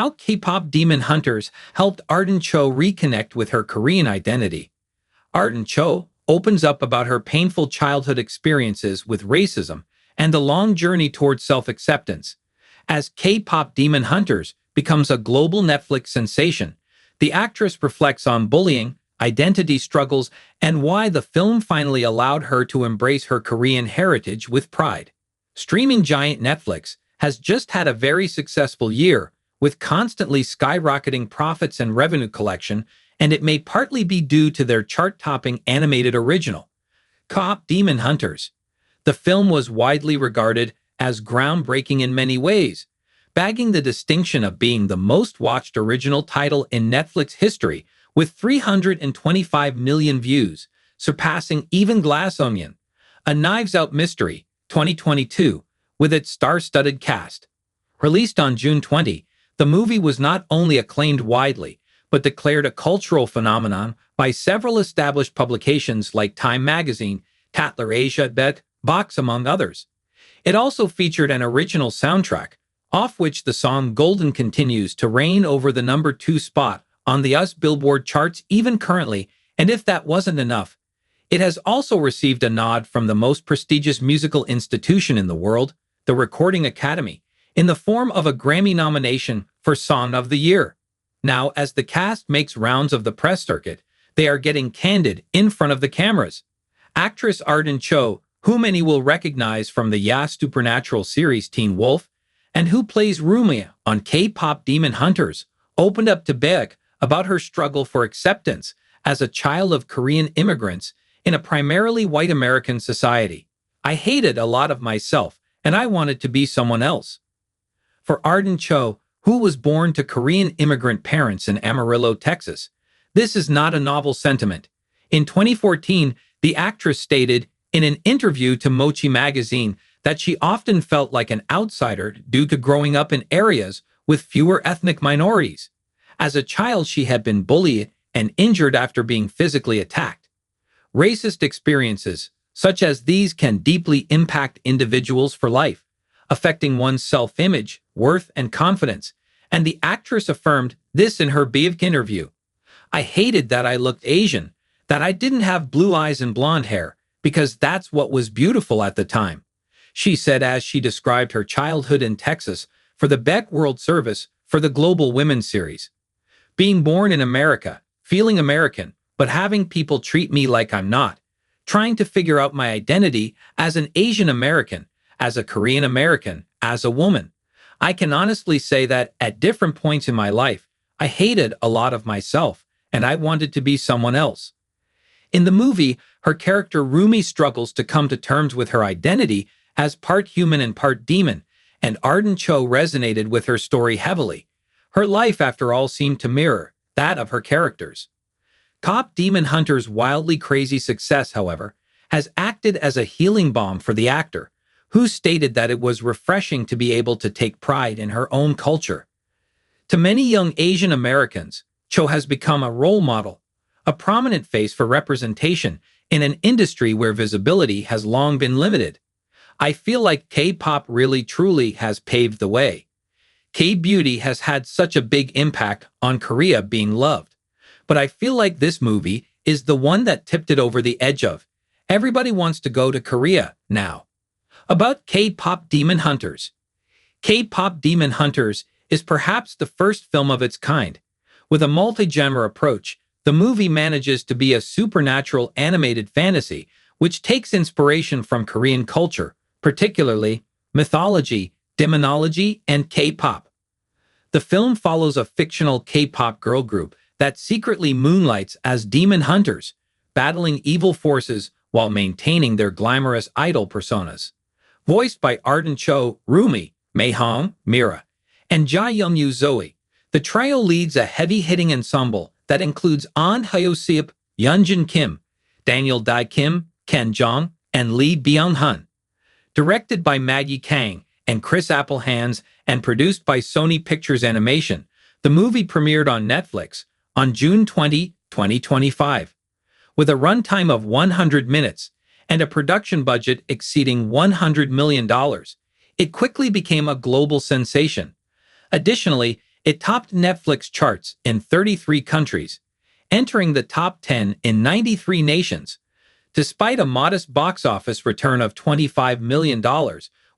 How K-pop Demon Hunters helped Arden Cho reconnect with her Korean identity. Arden Cho opens up about her painful childhood experiences with racism and the long journey towards self-acceptance. As K-pop Demon Hunters becomes a global Netflix sensation, the actress reflects on bullying, identity struggles, and why the film finally allowed her to embrace her Korean heritage with pride. Streaming giant Netflix has just had a very successful year, with constantly skyrocketing profits and revenue collection, and it may partly be due to their chart-topping animated original, K-pop Demon Hunters. The film was widely regarded as groundbreaking in many ways, bagging the distinction of being the most-watched original title in Netflix history with 325 million views, surpassing even Glass Onion, a Knives Out mystery, 2022, with its star-studded cast. Released on June 20, the movie was not only acclaimed widely, but declared a cultural phenomenon by several established publications like Time Magazine, Tatler Asia, Bet, Box, among others. It also featured an original soundtrack, off which the song Golden continues to reign over the #2 spot on the US Billboard charts even currently, and if that wasn't enough, it has also received a nod from the most prestigious musical institution in the world, the Recording Academy, in the form of a Grammy nomination for Song of the Year. Now, as the cast makes rounds of the press circuit, they are getting candid in front of the cameras. Actress Arden Cho, who many will recognize from the Supernatural series Teen Wolf, and who plays Rumi on K-pop Demon Hunters, opened up to Beck about her struggle for acceptance as a child of Korean immigrants in a primarily white American society. I hated a lot of myself, and I wanted to be someone else. For Arden Cho, who was born to Korean immigrant parents in Amarillo, Texas, this is not a novel sentiment. In 2014, the actress stated in an interview to Mochi magazine that she often felt like an outsider due to growing up in areas with fewer ethnic minorities. As a child, she had been bullied and injured after being physically attacked. Racist experiences, such as these, can deeply impact individuals for life, affecting one's self-image, worth, and confidence, and the actress affirmed this in her BIVK interview. I hated that I looked Asian, that I didn't have blue eyes and blonde hair, because that's what was beautiful at the time, she said as she described her childhood in Texas for the Beck World Service for the Global Women's Series. Being born in America, feeling American, but having people treat me like I'm not, trying to figure out my identity as an Asian American, as a Korean American, as a woman. I can honestly say that at different points in my life, I hated a lot of myself, and I wanted to be someone else. In the movie, her character Rumi struggles to come to terms with her identity as part human and part demon, and Arden Cho resonated with her story heavily. Her life, after all, seemed to mirror that of her characters. K-pop Demon Hunters' wildly crazy success, however, has acted as a healing balm for the actor, who stated that it was refreshing to be able to take pride in her own culture. To many young Asian Americans, Cho has become a role model, a prominent face for representation in an industry where visibility has long been limited. I feel like K-pop really truly has paved the way. K-beauty has had such a big impact on Korea being loved, but I feel like this movie is the one that tipped it over the edge of. Everybody wants to go to Korea now. About K-pop Demon Hunters. K-pop Demon Hunters is perhaps the first film of its kind. With a multi-genre approach, the movie manages to be a supernatural animated fantasy which takes inspiration from Korean culture, particularly mythology, demonology, and K-pop. The film follows a fictional K-pop girl group that secretly moonlights as demon hunters, battling evil forces while maintaining their glamorous idol personas. Voiced by Arden Cho, Rumi, Mei-hong, Mira, and Ja-Young-yu, Zoe, the trio leads a heavy-hitting ensemble that includes An Hyo-seop, Yoonjin Kim, Daniel Dae Kim, Ken Jeong, and Lee Byung-hun. Directed by Maggie Kang and Chris Applehands and produced by Sony Pictures Animation, the movie premiered on Netflix on June 20, 2025. With a runtime of 100 minutes and a production budget exceeding $100 million, it quickly became a global sensation. Additionally, It topped Netflix charts in 33 countries, entering the top 10 in 93 nations. Despite a modest box office return of $25 million,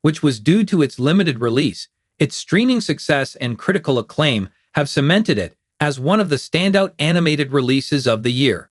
which was due to its limited release, its streaming success and critical acclaim have cemented it as one of the standout animated releases of the year.